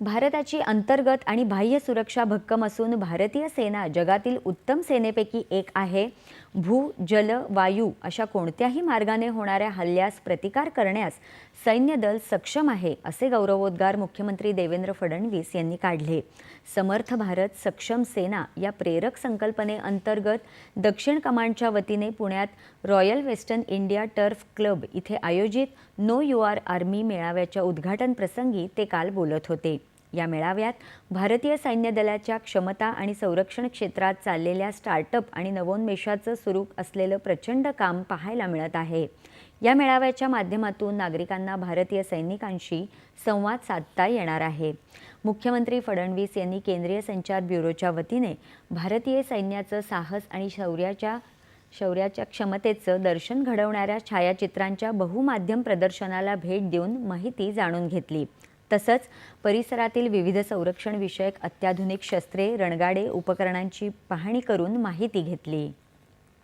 भारताची अंतर्गत आणि बाह्य सुरक्षा भक्कम असून भारतीय सेना जगातील उत्तम सेनेपैकी एक आहे. भू, जल, वायू अशा कोणत्याही मार्गाने होणाऱ्या हल्ल्यास प्रतिकार करण्यास सैन्य दल सक्षम आहे, असे गौरवोद्गार मुख्यमंत्री देवेंद्र फडणवीस यांनी काढले. समर्थ भारत सक्षम सेना या प्रेरक संकल्पनेअंतर्गत दक्षिण कमांडच्या वतीने पुण्यात royal western India turf club इथे आयोजित नो यू आर आर्मी मेळाव्याच्या उद्घाटन प्रसंगी ते काल बोलत होते. या मेळाव्यात भारतीय सैन्य दलाच्या क्षमता आणि संरक्षण क्षेत्रात चाललेल्या स्टार्टअप आणि नवोन्मेषाचं सुरू असलेलं प्रचंड काम पाहायला मिळत आहे. या मेळाव्याच्या माध्यमातून नागरिकांना भारतीय सैनिकांशी संवाद साधता येणार आहे. मुख्यमंत्री फडणवीस यांनी केंद्रीय संचार ब्युरोच्या वतीने भारतीय सैन्याचं साहस आणि शौर्याच्या क्षमतेचं दर्शन घडवणाऱ्या छायाचित्रांच्या बहुमाध्यम प्रदर्शनाला भेट देऊन माहिती जाणून घेतली. तसंच परिसरातील विविध संरक्षण विषयक अत्याधुनिक शस्त्रे, रणगाडे, उपकरणांची पाहणी करून माहिती घेतली.